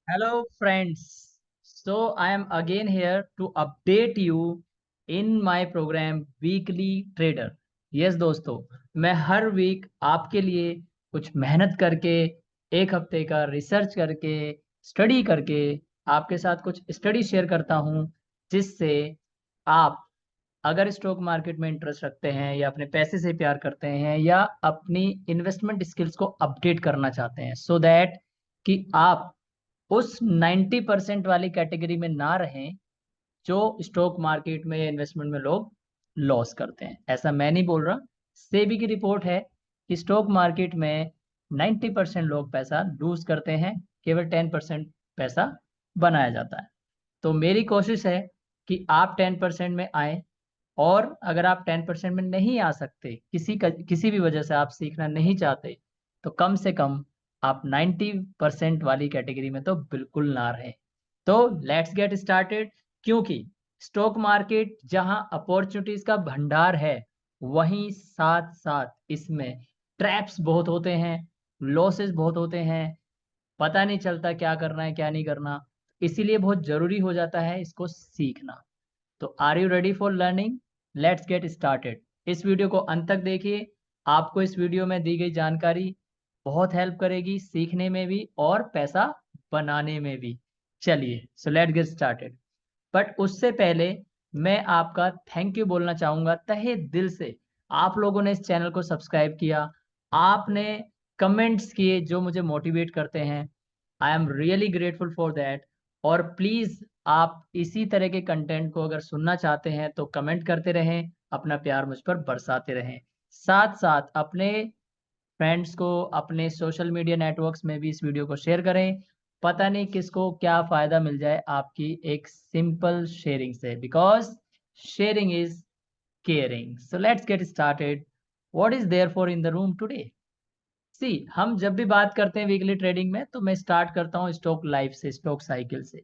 Hello, friends. So, I am again here to update you in my program Weekly Trader. Yes, दोस्तों, मैं हर week आपके लिए कुछ मेहनत करके, एक हफ्ते का रिसर्च करके, स्टडी करके, आपके साथ कुछ स्टडी शेयर करता हूँ, जिससे आप अगर स्टॉक मार्केट में इंटरेस्ट रखते हैं या अपने पैसे से प्यार करते हैं या अपनी इन्वेस्टमेंट स्किल्स को अपडेट करना चाहते हैं सो दैट कि आप उस 90% वाली कैटेगरी में ना रहें जो स्टॉक मार्केट में या इन्वेस्टमेंट में लोग लॉस करते हैं। ऐसा मैं नहीं बोल रहा, सेबी की रिपोर्ट है कि स्टॉक मार्केट में 90% लोग पैसा लूज करते हैं, केवल 10% पैसा बनाया जाता है। तो मेरी कोशिश है कि आप 10% में आए, और अगर आप 10% में नहीं आ सकते, किसी भी वजह से आप सीखना नहीं चाहते, तो कम से कम आप 90% वाली कैटेगरी में तो बिल्कुल ना रहें। तो लेट्स गेट स्टार्टेड। क्योंकि स्टॉक मार्केट जहां अपॉर्चुनिटीज का भंडार है, वहीं साथ साथ इसमें ट्रैप्स बहुत होते हैं, लॉसेस बहुत होते हैं, पता नहीं चलता क्या करना है क्या नहीं करना। इसीलिए बहुत जरूरी हो जाता है इसको सीखना। तो are you ready for learning? Let's get started. इस वीडियो को अंत तक देखिए। आपको इस वीडियो में दी गई जानकारी बहुत हेल्प करेगी सीखने में भी और पैसा बनाने में भी। चलिए, सो लेट्स गेट स्टार्टेड। बट उससे पहले मैं आपका थैंक यू बोलना चाहूंगा तहे दिल से। आप लोगों ने इस चैनल को सब्सक्राइब किया, आपने कमेंट्स किए जो मुझे मोटिवेट करते हैं। I am really grateful for that. और प्लीज आप इसी तरह के कंटेंट को अगर सुनना चाहते हैं तो कमेंट करते रहें, अपना प्यार मुझ पर बरसाते रहें। साथ साथ अपने फ्रेंड्स को अपने सोशल मीडिया नेटवर्क्स में भी इस वीडियो को शेयर करें। पता नहीं किसको क्या फायदा मिल जाए आपकी एक सिंपल शेयरिंग से, because sharing is caring. So let's get started. What is there for in the room today? See, हम जब भी बात करते हैं वीकली ट्रेडिंग में, तो मैं स्टार्ट करता हूँ स्टॉक लाइफ से, स्टॉक साइकिल से।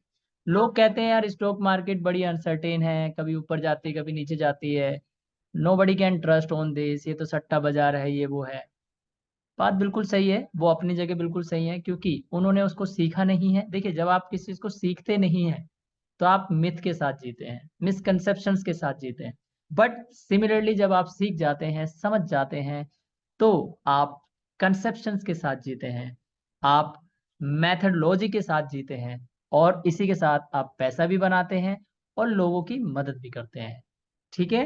लोग कहते हैं यार स्टॉक मार्केट बड़ी अनसर्टेन है, कभी ऊपर जाती है कभी नीचे जाती है, nobody can trust on this, ये तो सट्टा बाजार है, ये वो है। बात बिल्कुल सही है, वो अपनी जगह बिल्कुल सही है, क्योंकि उन्होंने उसको सीखा नहीं है। देखिए, जब आप किसी चीज को सीखते नहीं हैं तो आप मिथ के साथ जीते हैं, मिसकंसेप्शंस के साथ जीते हैं। बट सिमिलरली जब आप सीख जाते हैं, समझ जाते हैं, तो आप कंसेप्शंस के साथ जीते हैं, आप मेथडोलॉजी के साथ जीते हैं, और इसी के साथ आप पैसा भी बनाते हैं और लोगों की मदद भी करते हैं। ठीक है।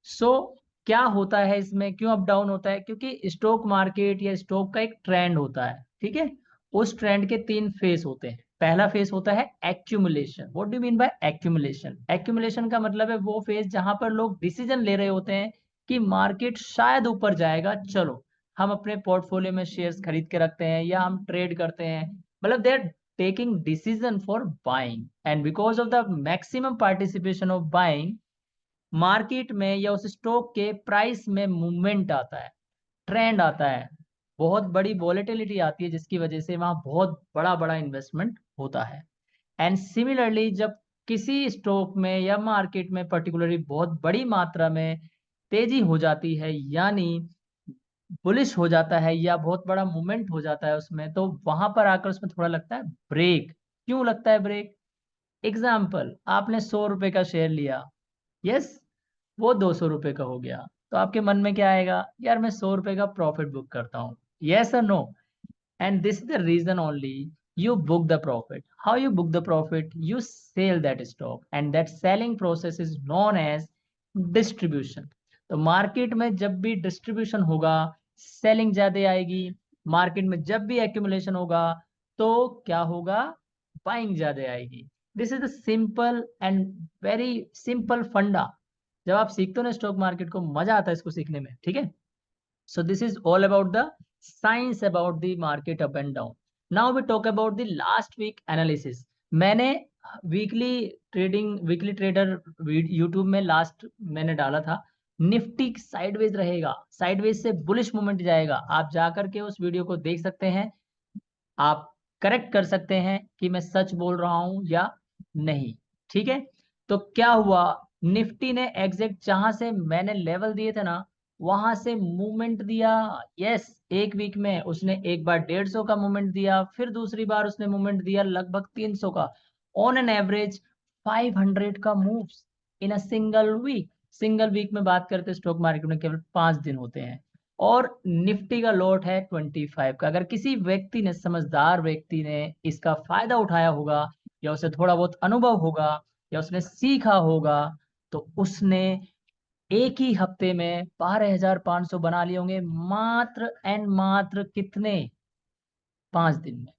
सो क्या होता है इसमें, क्यों अप डाउन होता है? क्योंकि स्टॉक मार्केट या स्टॉक का एक ट्रेंड होता है, ठीक है। उस ट्रेंड के तीन फेस होते हैं। पहला फेस होता है accumulation. What do mean by accumulation? Accumulation का मतलब है वो फेस जहां पर लोग डिसीजन ले रहे होते हैं कि मार्केट शायद ऊपर जाएगा, चलो हम अपने पोर्टफोलियो में शेयर्स खरीद के रखते हैं या हम ट्रेड करते हैं। मतलब they are taking decision for buying, and because of the maximum participation of buying, market में या उस स्टॉक के प्राइस में मूवमेंट आता है, ट्रेंड आता है, बहुत बड़ी वॉलेटिलिटी आती है, जिसकी वजह से वहां बहुत बड़ा बड़ा इन्वेस्टमेंट होता है। एंड सिमिलरली जब किसी स्टॉक में या मार्केट में पर्टिकुलरली बहुत बड़ी मात्रा में तेजी हो जाती है, यानी बुलिश हो जाता है या बहुत बड़ा मूवमेंट हो जाता है उसमें, तो वहां पर आकर उसमें थोड़ा लगता है ब्रेक। क्यों लगता है ब्रेक? एग्जाम्पल, आपने 100 रुपए का शेयर लिया, यस, वो 200 रुपए का हो गया, तो आपके मन में क्या आएगा? यार मैं 100 रुपए का प्रॉफिट बुक करता हूँ, यस और no? And this is the reason only you book the profit. How you book the profit? You sell that stock, and that selling process is known as distribution. तो market में जब भी distribution होगा, selling ज्यादा आएगी। Market में जब भी एक्यूमुलेशन होगा, तो क्या होगा? बाइंग ज्यादा आएगी। This is the simple and very simple फंडा। जब आप सीखते हो ना स्टॉक मार्केट को, मजा आता है इसको सीखने में, ठीक है। So this is all about the science about the market up and down. Now we talk about the last week analysis. मैंने वीकली ट्रेडर यूट्यूब में लास्ट मैंने डाला था, निफ्टी साइडवेज रहेगा, साइडवेज से बुलिश मूवमेंट जाएगा। आप जाकर के उस वीडियो को देख सकते हैं, आप करेक्ट कर सकते हैं कि मैं सच बोल रहा हूं या नहीं। ठीक है। तो क्या हुआ, निफ्टी ने एग्जैक्ट जहां से मैंने लेवल दिए थे ना, वहां से मूवमेंट दिया। यस, एक वीक में उसने एक बार 150 का मूवमेंट दिया, फिर दूसरी बार उसने मूवमेंट दिया लगभग 300 का। ऑन एन एवरेज 500 का moves in a single week. Single week में बात करते हैं स्टॉक मार्केट में केवल 5 दिन होते हैं। और निफ्टी का लॉट है 25 का। अगर किसी व्यक्ति ने, समझदार व्यक्ति ने इसका फायदा उठाया होगा, या उसे थोड़ा बहुत अनुभव होगा, या उसने सीखा होगा, तो उसने एक ही हफ्ते में 12,500 बना लिए होंगे, मात्र एंड मात्र कितने, 5 दिन में।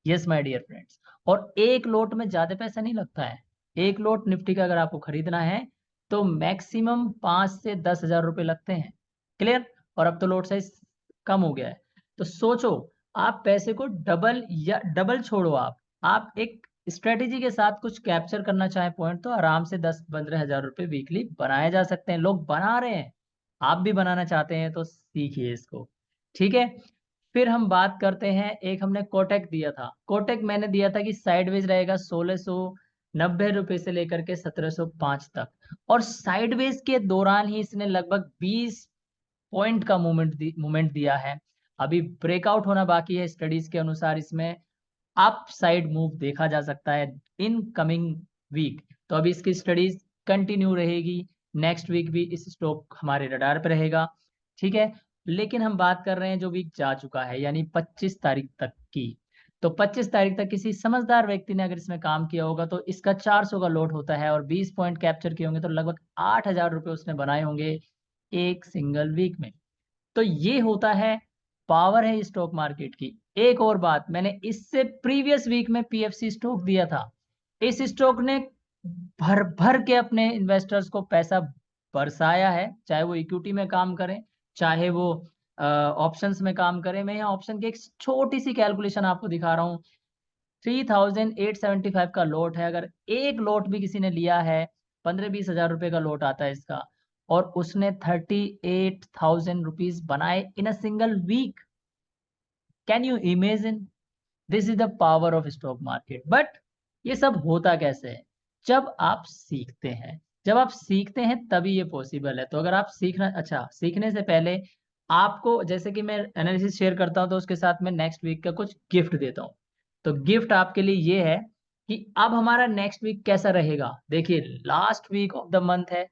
Yes my dear friends. और एक लोट में ज्यादा पैसा नहीं लगता है। एक लोट निफ्टी का अगर आपको खरीदना है तो मैक्सिमम 5 से 10 हजार रुपए लगते हैं। क्लियर। और अब तो लोट साइज कम हो गया है। तो सोचो, आप पैसे को डबल, या डबल छोड़ो, आप एक स्ट्रेटेजी के साथ कुछ कैप्चर करना चाहें पॉइंट, तो आराम से 10-15 हजार रुपए वीकली बनाए जा सकते हैं। लोग बना रहे हैं, आप भी बनाना चाहते हैं तो सीखिए इसको। ठीक है। फिर हम बात करते हैं, एक हमने कोटेक दिया था। कोटेक मैंने दिया था कि साइडवेज रहेगा 1690 रुपए से लेकर के 1705 तक। और साइडवेज के दौरान ही इसने लगभग 20 पॉइंट का मूवमेंट दिया है। अभी ब्रेकआउट होना बाकी है। स्टडीज के अनुसार इसमें अप साइड मूव देखा जा सकता है इन कमिंग वीक। तो अभी इसकी स्टडीज कंटिन्यू रहेगी। नेक्स्ट वीक भी इस स्टॉक हमारे रडार पर रहेगा। ठीक है। लेकिन हम बात कर रहे हैं जो वीक जा चुका है, यानी 25 तारीख तक की। तो 25 तारीख तक किसी समझदार व्यक्ति ने अगर इसमें काम किया होगा तो इसका 400 का लोड होता है, और 20 पॉइंट कैप्चर किए होंगे तो लगभग 8,000 रुपए उसने बनाए होंगे एक सिंगल वीक में। तो ये होता है, पावर है स्टॉक मार्केट की। एक और बात, मैंने इससे प्रीवियस वीक में पीएफसी स्टॉक दिया था। इस स्टॉक ने भर भर के अपने इन्वेस्टर्स को पैसा बरसाया है, चाहे वो इक्विटी में काम करें, चाहे वो ऑप्शंस में काम करें। मैं यहाँ ऑप्शन की एक छोटी सी कैलकुलेशन आपको दिखा रहा हूँ। 3,875 का लोट है। अगर एक लोट भी किसी ने लिया है, 15-20 हजार रुपए का लोट आता है इसका, और उसने 38,000 रुपीज बनाए in a single week. Can you imagine? This is the power of stock market. But ये सब होता कैसे है? जब आप सीखते हैं। जब आप सीखते हैं तभी ये पॉसिबल है। तो अगर आप सीखना, अच्छा, सीखने से पहले आपको, जैसे कि मैं एनालिसिस शेयर करता हूं तो उसके साथ मैं नेक्स्ट वीक का कुछ गिफ्ट देता हूं। तो गिफ्ट आपके लिए ये है कि अब हमारा नेक्स्ट वीक कैसा रहेगा। देखिए, last week of the month है।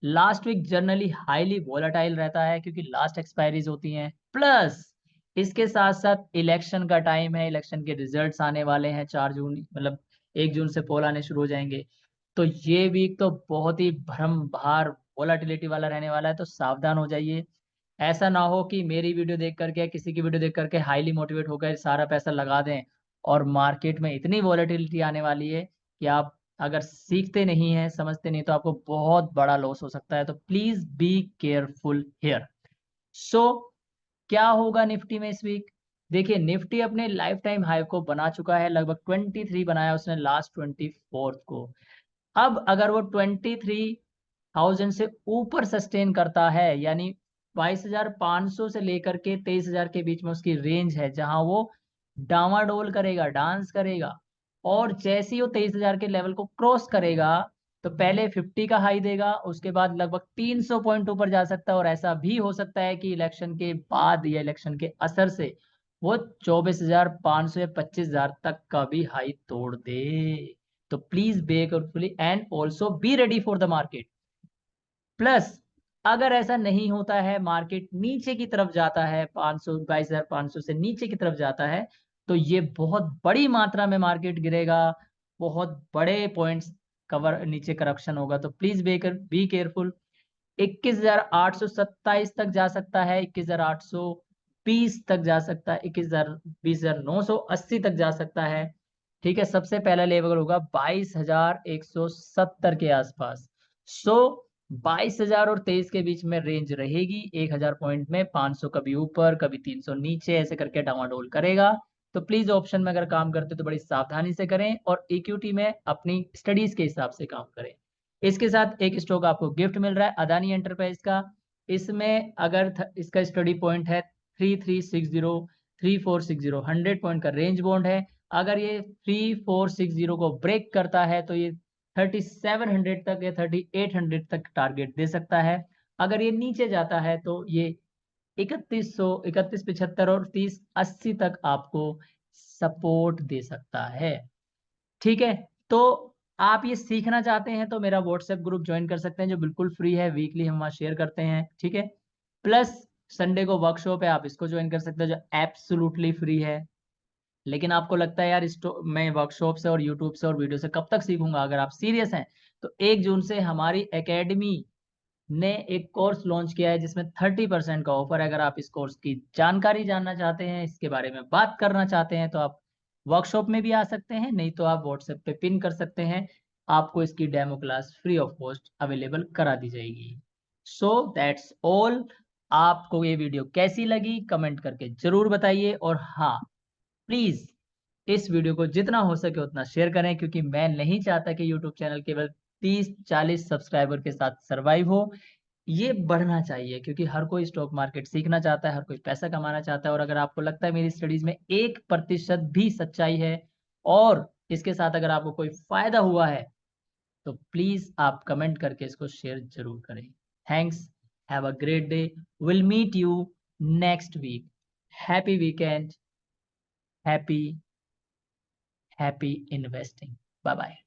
Last week generally highly volatile रहता है, क्योंकि लास्ट एक्सपायरीज होती हैं। प्लस इसके साथ साथ इलेक्शन का टाइम है, इलेक्शन के रिजल्ट्स आने वाले हैं 4 जून, मतलब 1 जून से पोल आने शुरू हो जाएंगे। तो ये वीक तो बहुत ही भ्रम भार वोलाटिलिटी वाला रहने वाला है, तो सावधान हो जाइए। ऐसा ना हो कि मेरी वीडियो देख करके या किसी की वीडियो देख करके हाईली मोटिवेट होकर सारा पैसा लगा दें, और मार्केट में इतनी वॉलेटिलिटी आने वाली है कि आप अगर सीखते नहीं हैं, समझते नहीं, तो आपको बहुत बड़ा लॉस हो सकता है। तो प्लीज बी केयरफुल हियर। सो क्या होगा निफ्टी में इस वीक? देखिए, निफ्टी अपने लाइफ टाइम हाई को बना चुका है, लगभग 23 बनाया उसने लास्ट 24 को। अब अगर वो 23,000 से ऊपर सस्टेन करता है, यानी 22,500 से लेकर के 23,000 के बीच में उसकी रेंज है, जहां वो डामाडोल करेगा, डांस करेगा। और जैसे ही वो 23,000 के लेवल को क्रॉस करेगा, तो पहले 50 का हाई देगा, उसके बाद लगभग 300 पॉइंट ऊपर जा सकता है। और ऐसा भी हो सकता है कि इलेक्शन के बाद या इलेक्शन के असर से वो 24,500 या 25,000 तक का भी हाई तोड़ दे। तो please be carefully and also be ready for the market. Plus अगर ऐसा नहीं होता है, मार्केट नीचे की तरफ जाता है, 500, 22,500 से नीचे की तरफ जाता है, तो ये बहुत बड़ी मात्रा में मार्केट गिरेगा। बहुत बड़े पॉइंट्स कवर नीचे करप्शन होगा। तो प्लीज बी केयरफुल। 21,827 तक जा सकता है, 21,820 तक जा सकता है, 20,980 तक जा सकता है। ठीक है। सबसे पहला लेवल होगा 22,170 के आसपास। सो 22,000 और 23 के बीच में रेंज रहेगी। 1,000 पॉइंट में 500 कभी ऊपर, कभी 300 नीचे, ऐसे करके डामाडोल करेगा। तो प्लीज ऑप्शन में अगर काम करते तो बड़ी सावधानी से करें, और इक्विटी में अपनी स्टडीज के हिसाब से काम करें। इसके साथ एक स्टॉक आपको गिफ्ट मिल रहा है, अदानी एंटरप्राइज का। इसमें अगर इसका स्टडी पॉइंट है 3360, 3460, 100 पॉइंट का रेंज बॉन्ड है। अगर ये 3460 को ब्रेक करता है तो ये 3700 तक या 3800 तक टारगेट दे सकता है। अगर ये नीचे जाता है तो ये 3100, 3175 और 3080 तक आपको सपोर्ट दे सकता है। ठीक है, तो आप ये सीखना चाहते हैं तो मेरा व्हाट्सएप ग्रुप ज्वाइन कर सकते हैं जो बिल्कुल फ्री है, वीकली हम वहाँ शेयर करते हैं। ठीक है, प्लस संडे को वर्कशॉप है, आप इसको ज्वाइन कर सकते हैं जो एब्सोल्युटली फ्री है। लेकिन आपको लगता है यार मैं वर्कशॉप से और यूट्यूब से और वीडियो से कब तक सीखूंगा, अगर आप सीरियस हैं तो 1 जून से हमारी एकेडमी ने एक कोर्स लॉन्च किया है जिसमें 30% का ऑफर है। अगर आप इस कोर्स की जानकारी जानना चाहते हैं, इसके बारे में बात करना चाहते हैं तो आप वर्कशॉप में भी आ सकते हैं, नहीं तो आप व्हाट्सएप पे पिन कर सकते हैं, आपको इसकी demo class free of cost available करा दी जाएगी। So that's all. आपको ये वीडियो कैसी लगी कमेंट करके जरूर बताइए, और हाँ, प्लीज इस वीडियो को जितना हो सके उतना शेयर करें, क्योंकि मैं नहीं चाहता कि यूट्यूब चैनल केवल 30-40 सब्सक्राइबर के साथ सरवाइव हो। ये बढ़ना चाहिए, क्योंकि हर कोई स्टॉक मार्केट सीखना चाहता है, हर कोई पैसा कमाना चाहता है। और अगर आपको लगता है मेरी स्टडीज में 1% भी सच्चाई है और इसके साथ अगर आपको कोई फायदा हुआ है, तो प्लीज आप कमेंट करके इसको शेयर जरूर करें। Thanks, have a great day, will meet you next week. Happy weekend, happy investing. Bye bye.